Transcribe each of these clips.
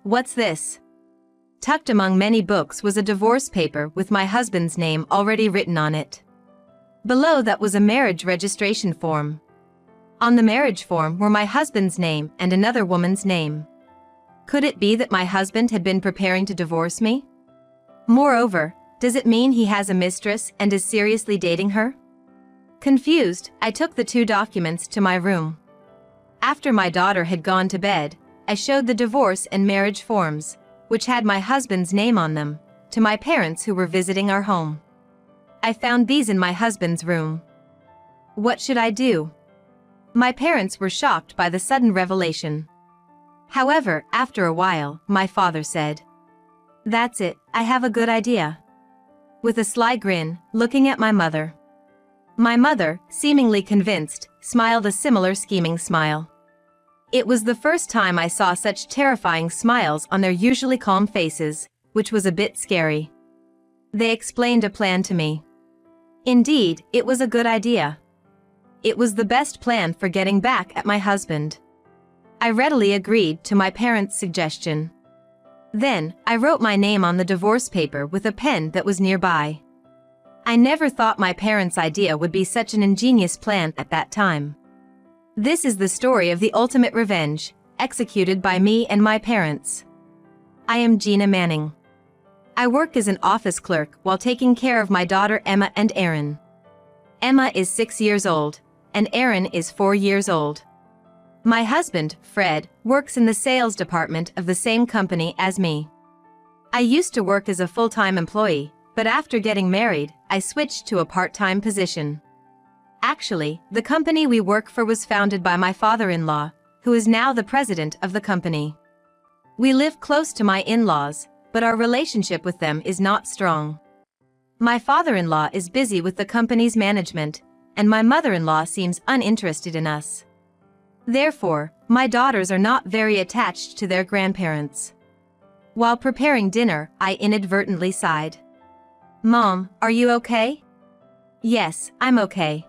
What's this? Tucked among many books was a divorce paper with my husband's name already written on it. Below that was a marriage registration form. On the marriage form were my husband's name and another woman's name. Could it be that my husband had been preparing to divorce me? Moreover, does it mean he has a mistress and is seriously dating her? Confused, I took the two documents to my room. After my daughter had gone to bed, I showed the divorce and marriage forms, which had my husband's name on them, to my parents who were visiting our home. I found these in my husband's room. What should I do? My parents were shocked by the sudden revelation. However, after a while, my father said, "That's it, I have a good idea." With a sly grin, looking at my mother. My mother, seemingly convinced, smiled a similar scheming smile. It was the first time I saw such terrifying smiles on their usually calm faces, which was a bit scary. They explained a plan to me. Indeed, it was a good idea. It was the best plan for getting back at my husband. I readily agreed to my parents' suggestion. Then, I wrote my name on the divorce paper with a pen that was nearby. I never thought my parents' idea would be such an ingenious plan at that time. This is the story of the ultimate revenge, executed by me and my parents. I am Gina Manning. I work as an office clerk while taking care of my daughter Emma and Aaron. Emma is 6 years old, and Aaron is 4 years old. My husband, Fred, works in the sales department of the same company as me. I used to work as a full-time employee, but after getting married, I switched to a part-time position. Actually, the company we work for was founded by my father-in-law, who is now the president of the company. We live close to my in-laws, but our relationship with them is not strong. My father-in-law is busy with the company's management, and my mother-in-law seems uninterested in us. Therefore, my daughters are not very attached to their grandparents. While preparing dinner, I inadvertently sighed. "Mom, are you okay?" "Yes, I'm okay.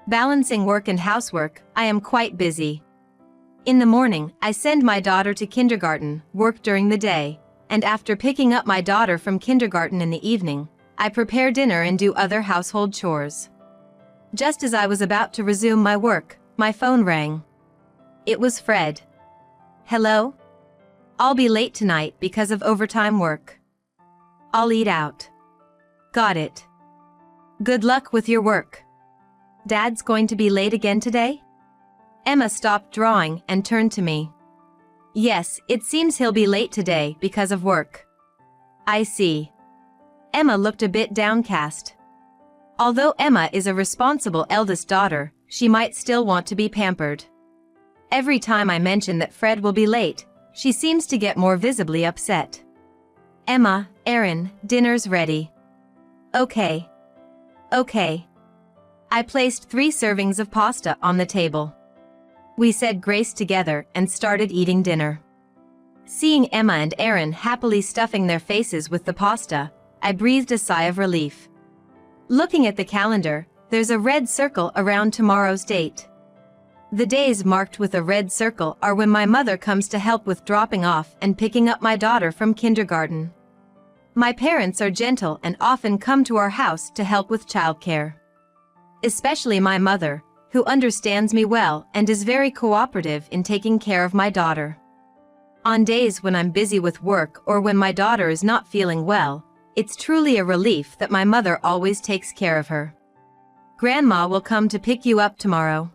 Balancing work and housework, I am quite busy. In the morning, I send my daughter to kindergarten, work during the day, and after picking up my daughter from kindergarten in the evening, I prepare dinner and do other household chores. Just as I was about to resume my work, my phone rang. It was Fred. "Hello? I'll be late tonight because of overtime work. I'll eat out." "Got it. Good luck with your work. Dad's going to be late again today?" Emma stopped drawing and turned to me. "Yes, it seems he'll be late today because of work." "I see." Emma looked a bit downcast. Although Emma is a responsible eldest daughter, she might still want to be pampered. Every time I mention that Fred will be late, she seems to get more visibly upset. "Emma, Aaron, dinner's ready." Okay. I placed 3 servings of pasta on the table. We said grace together and started eating dinner. Seeing Emma and Aaron happily stuffing their faces with the pasta, I breathed a sigh of relief. Looking at the calendar, there's a red circle around tomorrow's date. The days marked with a red circle are when my mother comes to help with dropping off and picking up my daughter from kindergarten. My parents are gentle and often come to our house to help with childcare. Especially my mother, who understands me well and is very cooperative in taking care of my daughter. On days when I'm busy with work or when my daughter is not feeling well, it's truly a relief that my mother always takes care of her. "Grandma will come to pick you up tomorrow."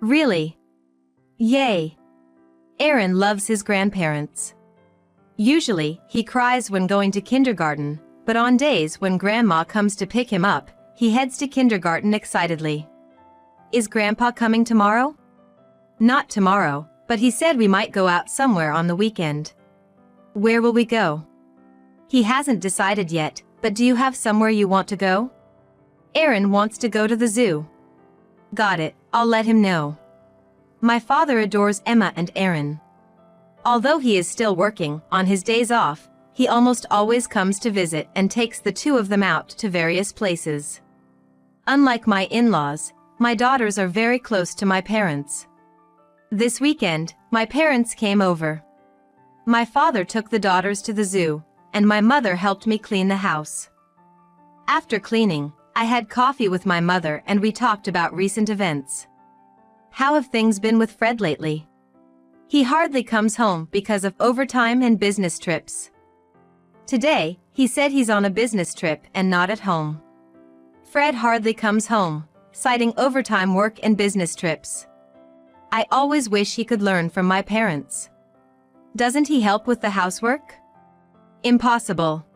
"Really? Yay!" Aaron loves his grandparents. Usually, he cries when going to kindergarten, but on days when Grandma comes to pick him up, he heads to kindergarten excitedly. "Is Grandpa coming tomorrow?" "Not tomorrow, but he said we might go out somewhere on the weekend." "Where will we go?" "He hasn't decided yet, but do you have somewhere you want to go?" "Aaron wants to go to the zoo." "Got it, I'll let him know." My father adores Emma and Aaron. Although he is still working, on his days off, he almost always comes to visit and takes the 2 of them out to various places. Unlike my in-laws, my daughters are very close to my parents. This weekend, my parents came over. My father took the daughters to the zoo, and my mother helped me clean the house. After cleaning, I had coffee with my mother and we talked about recent events. How have things been with Fred lately? He hardly comes home because of overtime and business trips. Today, he said he's on a business trip and not at home. Fred hardly comes home, citing overtime work and business trips. I always wish he could learn from my parents. Doesn't he help with the housework? Impossible.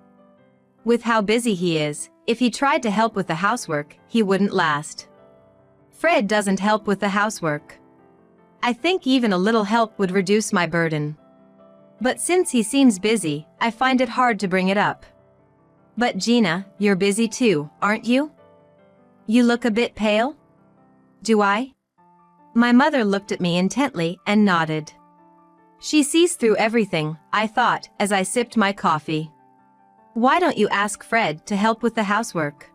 With how busy he is, if he tried to help with the housework, he wouldn't last. Fred doesn't help with the housework. I think even a little help would reduce my burden. But since he seems busy, I find it hard to bring it up. But Gina, you're busy too, aren't you? You look a bit pale? Do I? My mother looked at me intently and nodded. She sees through everything, I thought, as I sipped my coffee. Why don't you ask Fred to help with the housework?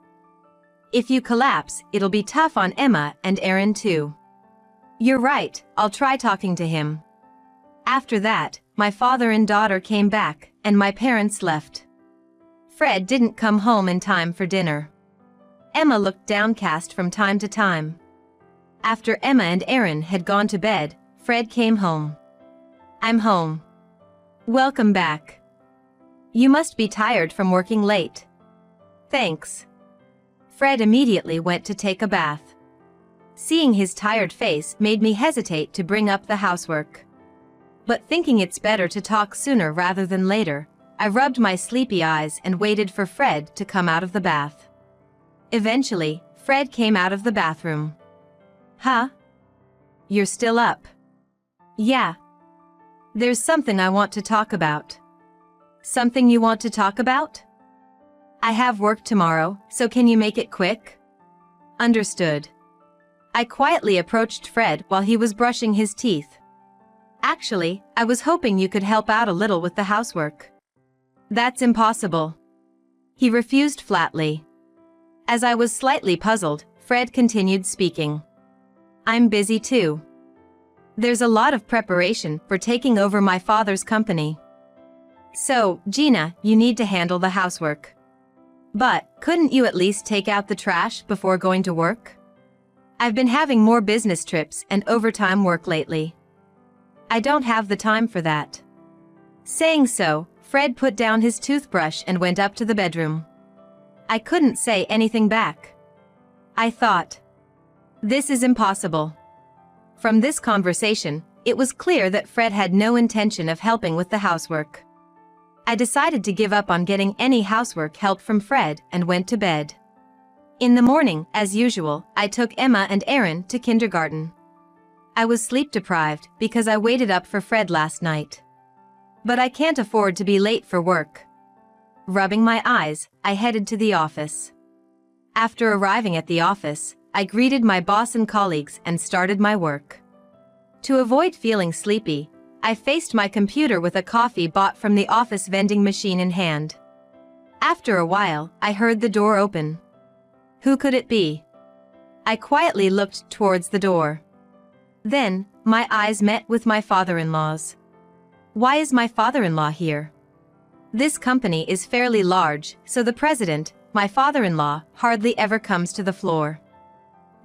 If you collapse, it'll be tough on Emma and Aaron too. You're right, I'll try talking to him. After that, my father and daughter came back, and my parents left. Fred didn't come home in time for dinner. Emma looked downcast from time to time. After Emma and Aaron had gone to bed, Fred came home. I'm home. Welcome back. You must be tired from working late. Thanks. Fred immediately went to take a bath. Seeing his tired face made me hesitate to bring up the housework. But thinking it's better to talk sooner rather than later, I rubbed my sleepy eyes and waited for Fred to come out of the bath. Eventually, Fred came out of the bathroom. Huh? You're still up? Yeah. There's something I want to talk about. Something you want to talk about? I have work tomorrow, so can you make it quick? Understood. I quietly approached Fred while he was brushing his teeth. Actually, I was hoping you could help out a little with the housework. That's impossible. He refused flatly. As I was slightly puzzled, Fred continued speaking. I'm busy too. There's a lot of preparation for taking over my father's company. So, Gina, you need to handle the housework. But, couldn't you at least take out the trash before going to work? I've been having more business trips and overtime work lately. I don't have the time for that. Saying so, Fred put down his toothbrush and went up to the bedroom. I couldn't say anything back. I thought, this is impossible. From this conversation, it was clear that Fred had no intention of helping with the housework. I decided to give up on getting any housework help from Fred and went to bed. In the morning, as usual, I took Emma and Aaron to kindergarten. I was sleep-deprived because I waited up for Fred last night. But I can't afford to be late for work. Rubbing my eyes, I headed to the office. After arriving at the office, I greeted my boss and colleagues and started my work. To avoid feeling sleepy, I faced my computer with a coffee bought from the office vending machine in hand. After a while, I heard the door open. Who could it be? I quietly looked towards the door. Then, my eyes met with my father-in-law's. Why is my father-in-law here? This company is fairly large, so the president, my father-in-law, hardly ever comes to the floor.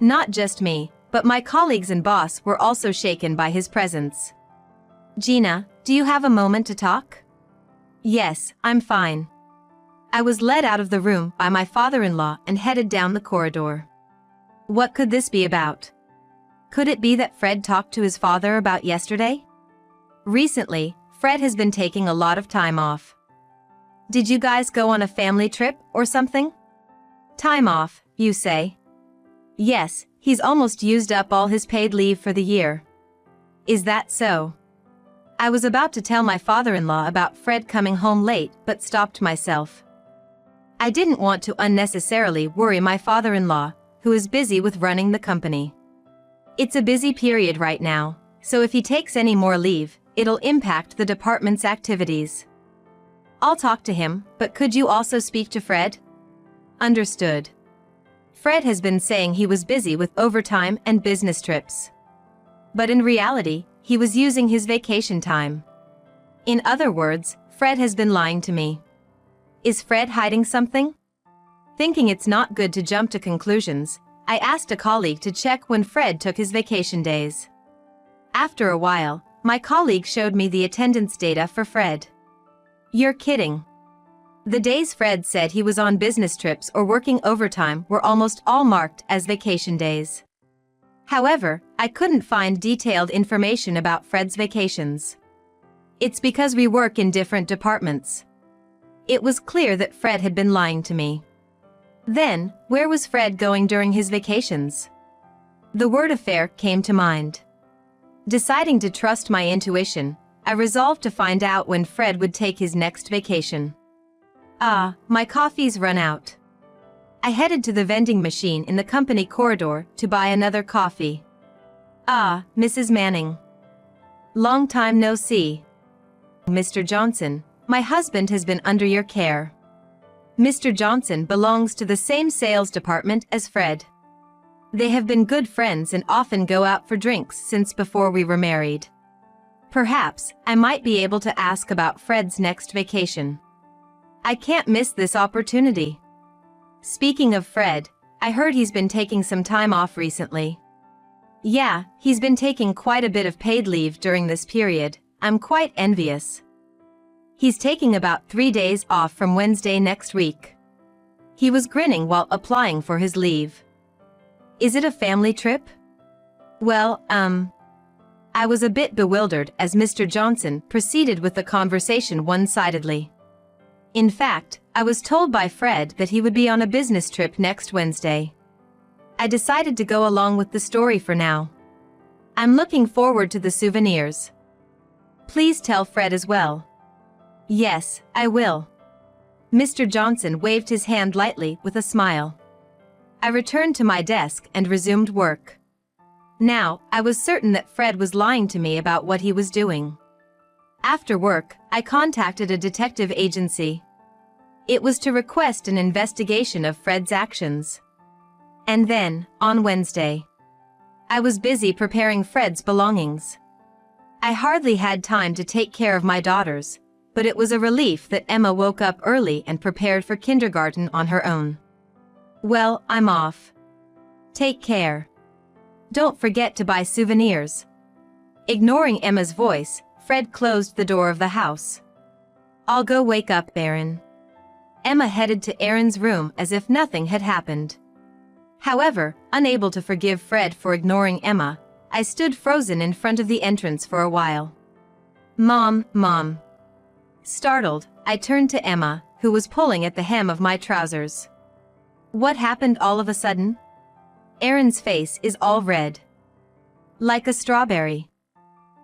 Not just me, but my colleagues and boss were also shaken by his presence. Gina, do you have a moment to talk? Yes, I'm fine. I was led out of the room by my father-in-law and headed down the corridor. What could this be about? Could it be that Fred talked to his father about yesterday? Recently, Fred has been taking a lot of time off. Did you guys go on a family trip or something? Time off, you say? Yes, he's almost used up all his paid leave for the year. Is that so? I was about to tell my father-in-law about Fred coming home late but stopped myself. I didn't want to unnecessarily worry my father-in-law, who is busy with running the company. It's a busy period right now, so if he takes any more leave, it'll impact the department's activities. I'll talk to him, but could you also speak to Fred? Understood. Fred has been saying he was busy with overtime and business trips. But in reality, he was using his vacation time. In other words, Fred has been lying to me. Is Fred hiding something? Thinking it's not good to jump to conclusions, I asked a colleague to check when Fred took his vacation days. After a while, my colleague showed me the attendance data for Fred. You're kidding. The days Fred said he was on business trips or working overtime were almost all marked as vacation days. However, I couldn't find detailed information about Fred's vacations. It's because we work in different departments. It was clear that Fred had been lying to me. Then, where was Fred going during his vacations? The word affair came to mind. Deciding to trust my intuition, I resolved to find out when Fred would take his next vacation. My coffee's run out. I headed to the vending machine in the company corridor to buy another coffee. Mrs. Manning. Long time no see. Mr. Johnson, my husband has been under your care. Mr. Johnson belongs to the same sales department as Fred. They have been good friends and often go out for drinks since before we were married. Perhaps I might be able to ask about Fred's next vacation. I can't miss this opportunity. Speaking of Fred, I heard he's been taking some time off recently. Yeah, he's been taking quite a bit of paid leave during this period. I'm quite envious. He's taking about 3 days off from Wednesday next week. He was grinning while applying for his leave. Is it a family trip? Well, I was a bit bewildered as Mr. Johnson proceeded with the conversation one-sidedly. In fact, I was told by Fred that he would be on a business trip next Wednesday. I decided to go along with the story for now. I'm looking forward to the souvenirs. Please tell Fred as well. Yes, I will. Mr. Johnson waved his hand lightly with a smile. I returned to my desk and resumed work. Now, I was certain that Fred was lying to me about what he was doing. After work, I contacted a detective agency. It was to request an investigation of Fred's actions. And then, on Wednesday, I was busy preparing Fred's belongings. I hardly had time to take care of my daughters, but it was a relief that Emma woke up early and prepared for kindergarten on her own. Well, I'm off. Take care. Don't forget to buy souvenirs. Ignoring Emma's voice, Fred closed the door of the house. I'll go wake up Aaron. Emma headed to Aaron's room as if nothing had happened. However, unable to forgive Fred for ignoring Emma, I stood frozen in front of the entrance for a while. Mom. Startled, I turned to Emma, who was pulling at the hem of my trousers. What happened all of a sudden? Aaron's face is all red. Like a strawberry.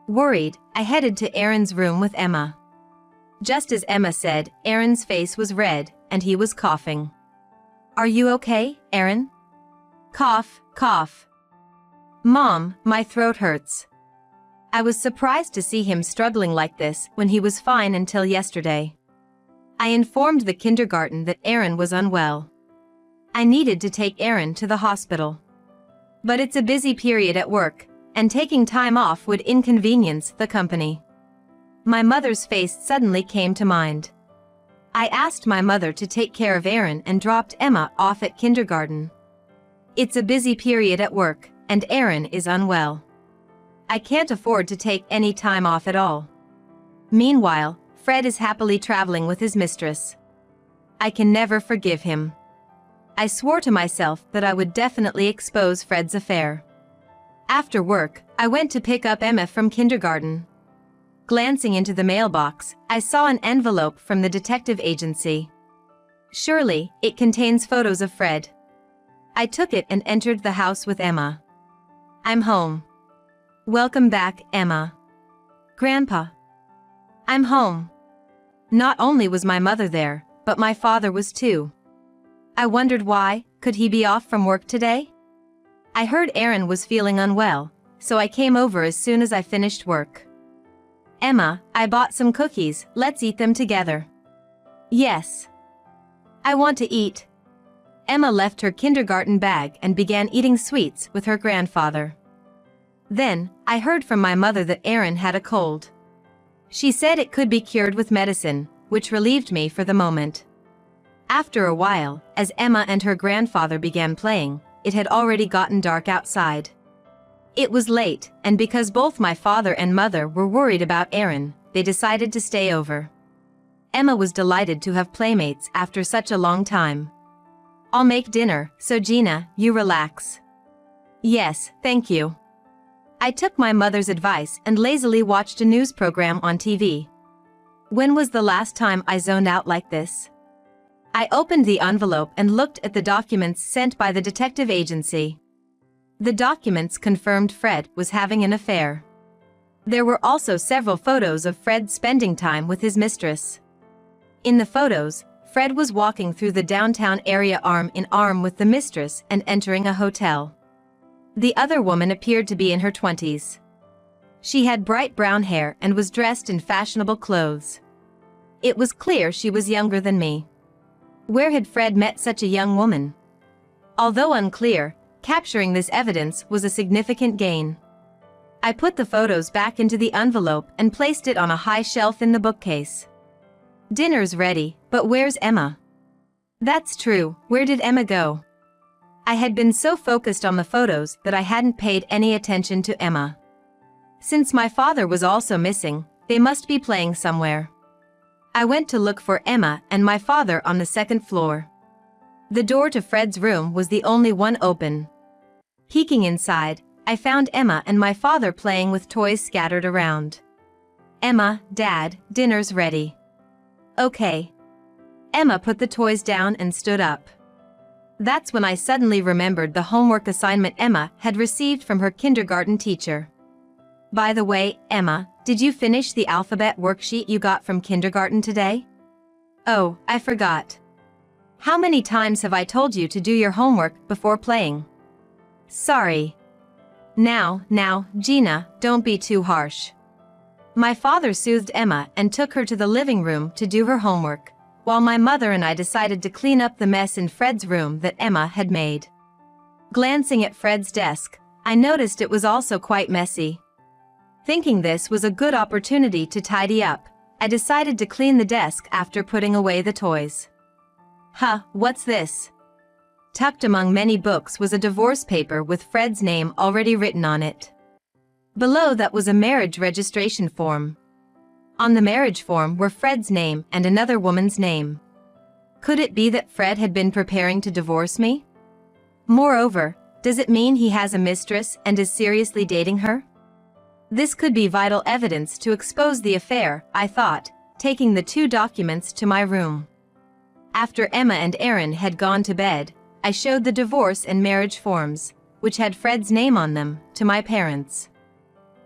Worried, I headed to Aaron's room with Emma. Just as Emma said, Aaron's face was red, and he was coughing. Are you okay, Aaron? Cough, cough. Mom, my throat hurts. I was surprised to see him struggling like this when he was fine until yesterday. I informed the kindergarten that Aaron was unwell. I needed to take Aaron to the hospital. But it's a busy period at work, and taking time off would inconvenience the company. My mother's face suddenly came to mind. I asked my mother to take care of Aaron and dropped Emma off at kindergarten. It's a busy period at work, and Aaron is unwell. I can't afford to take any time off at all. Meanwhile, Fred is happily traveling with his mistress. I can never forgive him. I swore to myself that I would definitely expose Fred's affair. After work, I went to pick up Emma from kindergarten. Glancing into the mailbox, I saw an envelope from the detective agency. Surely, it contains photos of Fred. I took it and entered the house with Emma. I'm home. Welcome back, Emma. Grandpa. I'm home. Not only was my mother there, but my father was too. I wondered why. Could he be off from work today? I heard Aaron was feeling unwell, so I came over as soon as I finished work. Emma, I bought some cookies, let's eat them together. Yes. I want to eat. Emma left her kindergarten bag and began eating sweets with her grandfather. Then, I heard from my mother that Aaron had a cold. She said it could be cured with medicine, which relieved me for the moment. After a while, as Emma and her grandfather began playing, it had already gotten dark outside. It was late, and because both my father and mother were worried about Aaron, they decided to stay over. Emma was delighted to have playmates after such a long time. "I'll make dinner, so Gina, you relax." "Yes, thank you." I took my mother's advice and lazily watched a news program on TV. When was the last time I zoned out like this? I opened the envelope and looked at the documents sent by the detective agency. The documents confirmed Fred was having an affair. There were also several photos of Fred spending time with his mistress. In the photos, Fred was walking through the downtown area arm in arm with the mistress and entering a hotel. The other woman appeared to be in her 20s. She had bright brown hair and was dressed in fashionable clothes. It was clear she was younger than me. Where had Fred met such a young woman? Although unclear, capturing this evidence was a significant gain. I put the photos back into the envelope and placed it on a high shelf in the bookcase. Dinner's ready, but where's Emma? That's true, where did Emma go? I had been so focused on the photos that I hadn't paid any attention to Emma. Since my father was also missing, they must be playing somewhere. I went to look for Emma and my father on the second floor. The door to Fred's room was the only one open. Peeking inside, I found Emma and my father playing with toys scattered around. "Emma, Dad, dinner's ready." "Okay." Emma put the toys down and stood up. That's when I suddenly remembered the homework assignment Emma had received from her kindergarten teacher. "By the way, Emma, did you finish the alphabet worksheet you got from kindergarten today?" "Oh, I forgot." "How many times have I told you to do your homework before playing?" "Sorry." Now, Gina, don't be too harsh." My father soothed Emma and took her to the living room to do her homework, while my mother and I decided to clean up the mess in Fred's room that Emma had made. Glancing at Fred's desk, I noticed it was also quite messy. Thinking this was a good opportunity to tidy up, I decided to clean the desk after putting away the toys. What's this? Tucked among many books was a divorce paper with Fred's name already written on it. Below that was a marriage registration form. On the marriage form were Fred's name and another woman's name. Could it be that Fred had been preparing to divorce me? Moreover, does it mean he has a mistress and is seriously dating her? This could be vital evidence to expose the affair, I thought, taking the two documents to my room. After Emma and Aaron had gone to bed, I showed the divorce and marriage forms, which had Fred's name on them, to my parents.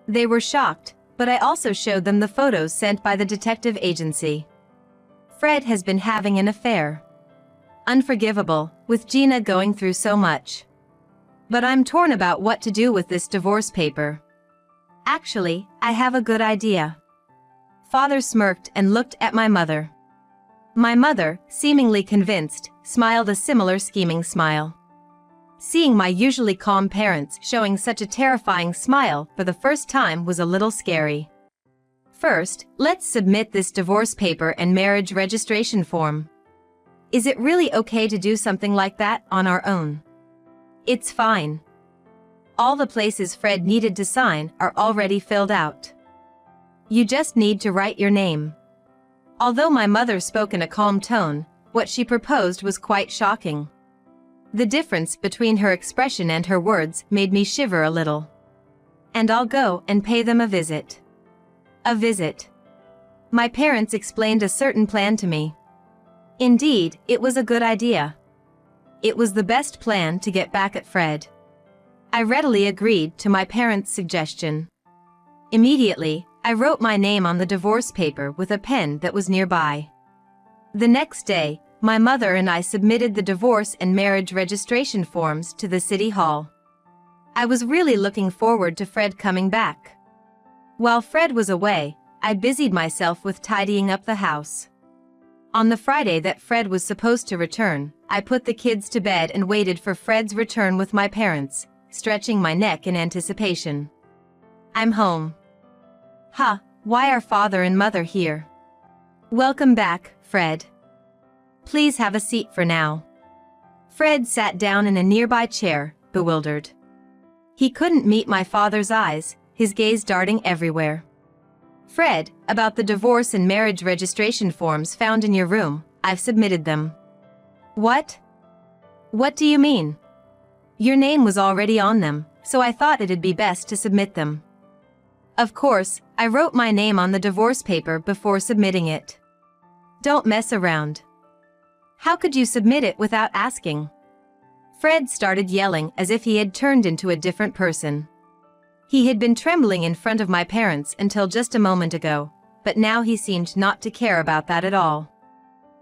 They were shocked, but I also showed them the photos sent by the detective agency. Fred has been having an affair. Unforgivable, with Gina going through so much. But I'm torn about what to do with this divorce paper. Actually, I have a good idea. Father smirked and looked at my mother. My mother, seemingly convinced, smiled a similar scheming smile. Seeing my usually calm parents showing such a terrifying smile for the first time was a little scary. First, let's submit this divorce paper and marriage registration form. Is it really okay to do something like that on our own? It's fine. All the places Fred needed to sign are already filled out. You just need to write your name. Although my mother spoke in a calm tone, what she proposed was quite shocking. The difference between her expression and her words made me shiver a little. "And I'll go and pay them a visit." A visit. My parents explained a certain plan to me. Indeed, it was a good idea. It was the best plan to get back at Fred. I readily agreed to my parents' suggestion. Immediately, I wrote my name on the divorce paper with a pen that was nearby. The next day, my mother and I submitted the divorce and marriage registration forms to the city hall. I was really looking forward to Fred coming back. While Fred was away, I busied myself with tidying up the house. On the Friday that Fred was supposed to return, I put the kids to bed and waited for Fred's return with my parents, stretching my neck in anticipation. "I'm home." why are father and mother here? Welcome back, Fred. Please have a seat for now. Fred sat down in a nearby chair, bewildered. He couldn't meet my father's eyes, his gaze darting everywhere. Fred, about the divorce and marriage registration forms found in your room, I've submitted them. What? What do you mean? Your name was already on them, so I thought it'd be best to submit them. Of course, I wrote my name on the divorce paper before submitting it. Don't mess around. How could you submit it without asking? Fred started yelling as if he had turned into a different person. He had been trembling in front of my parents until just a moment ago, but now he seemed not to care about that at all.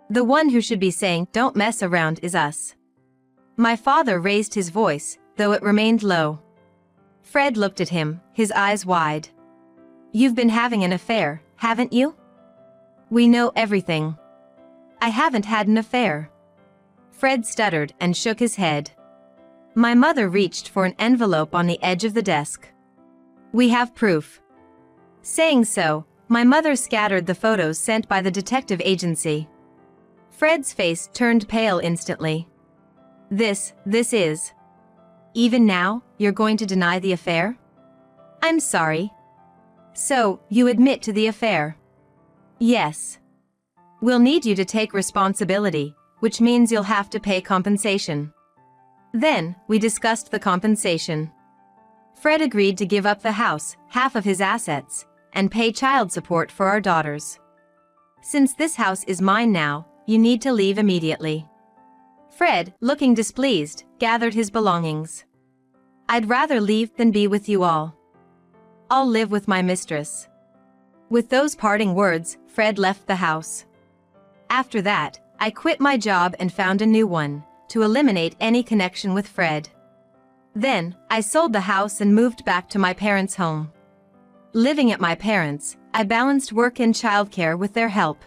The one who should be saying, "Don't mess around," is us. My father raised his voice, though it remained low. Fred looked at him, his eyes wide. You've been having an affair, haven't you? We know everything. I haven't had an affair. Fred stuttered and shook his head. My mother reached for an envelope on the edge of the desk. We have proof. Saying so, my mother scattered the photos sent by the detective agency. Fred's face turned pale instantly. This is. Even now, you're going to deny the affair? I'm sorry. So, you admit to the affair? Yes. We'll need you to take responsibility, which means you'll have to pay compensation. Then, we discussed the compensation. Fred agreed to give up the house, half of his assets, and pay child support for our daughters. Since this house is mine now, you need to leave immediately. Fred, looking displeased, gathered his belongings. I'd rather leave than be with you all. I'll live with my mistress. With those parting words, Fred left the house. After that, I quit my job and found a new one, to eliminate any connection with Fred. Then, I sold the house and moved back to my parents' home. Living at my parents', I balanced work and childcare with their help.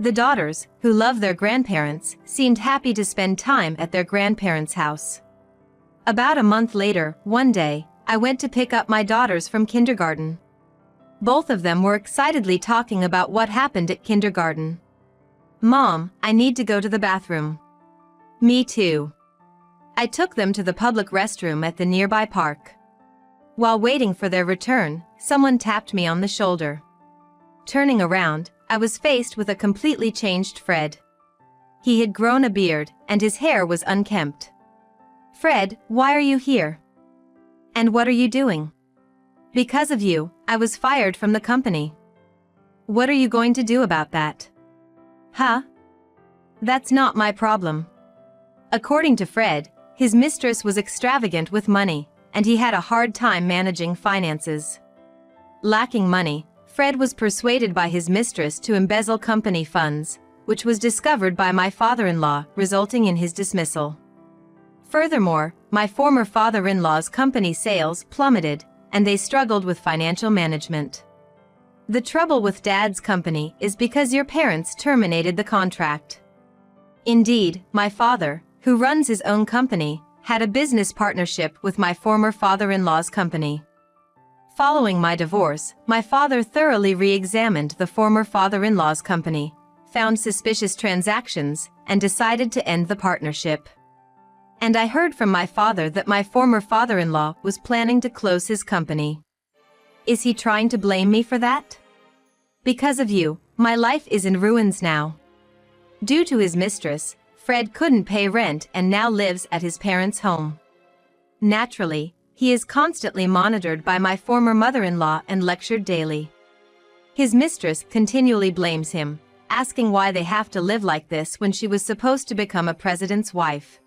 The daughters, who love their grandparents, seemed happy to spend time at their grandparents' house. About a month later, one day, I went to pick up my daughters from kindergarten. Both of them were excitedly talking about what happened at kindergarten. Mom, I need to go to the bathroom. Me too. I took them to the public restroom at the nearby park. While waiting for their return, someone tapped me on the shoulder. Turning around, I was faced with a completely changed Fred. He had grown a beard, and his hair was unkempt. Fred, why are you here? And what are you doing? Because of you, I was fired from the company. What are you going to do about that? Huh? That's not my problem. According to Fred, his mistress was extravagant with money, and he had a hard time managing finances. Lacking money, Fred was persuaded by his mistress to embezzle company funds, which was discovered by my father-in-law, resulting in his dismissal. Furthermore, my former father-in-law's company sales plummeted, and they struggled with financial management. The trouble with Dad's company is because your parents terminated the contract. Indeed, my father, who runs his own company, had a business partnership with my former father-in-law's company. Following my divorce, my father thoroughly re-examined the former father-in-law's company, found suspicious transactions, and decided to end the partnership. And I heard from my father that my former father-in-law was planning to close his company. Is he trying to blame me for that? Because of you, my life is in ruins now. Due to his mistress, Fred couldn't pay rent and now lives at his parents' home. Naturally, he is constantly monitored by my former mother-in-law and lectured daily. His mistress continually blames him, asking why they have to live like this when she was supposed to become a president's wife.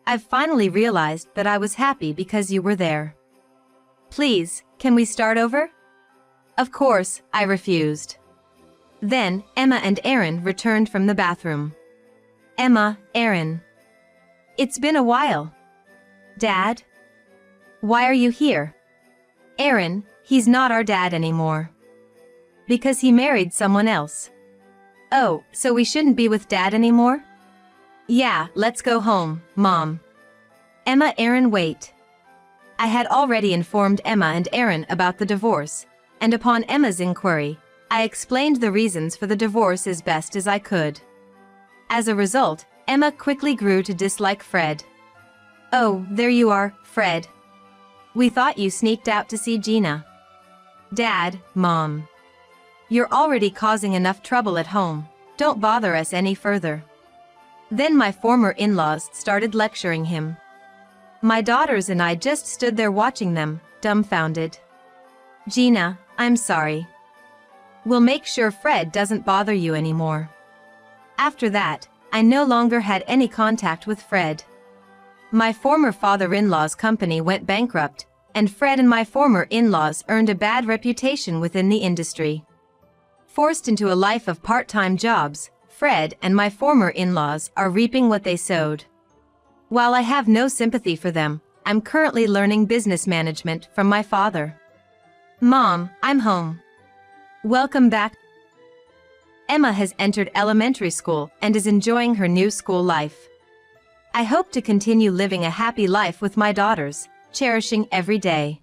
I've finally realized that I was happy because you were there. Please, can we start over? Of course, I refused. Then, Emma and Aaron returned from the bathroom. Emma, Aaron. It's been a while. Dad? Why are you here? Aaron, he's not our dad anymore. Because he married someone else. Oh, so we shouldn't be with Dad anymore? Yeah, let's go home, Mom. Emma, Aaron, wait. I had already informed Emma and Aaron about the divorce, and upon Emma's inquiry, I explained the reasons for the divorce as best as I could. As a result, Emma quickly grew to dislike Fred. "Oh, there you are, Fred. We thought you sneaked out to see Gina." "Dad, Mom. You're already causing enough trouble at home, don't bother us any further." Then my former in-laws started lecturing him. My daughters and I just stood there watching them, dumbfounded. "Gina, I'm sorry. We'll make sure Fred doesn't bother you anymore." After that, I no longer had any contact with Fred. My former father-in-law's company went bankrupt, and Fred and my former in-laws earned a bad reputation within the industry. Forced into a life of part-time jobs, Fred and my former in-laws are reaping what they sowed. While I have no sympathy for them, I'm currently learning business management from my father. "Mom, I'm home. Welcome back." Emma has entered elementary school and is enjoying her new school life. I hope to continue living a happy life with my daughters, cherishing every day.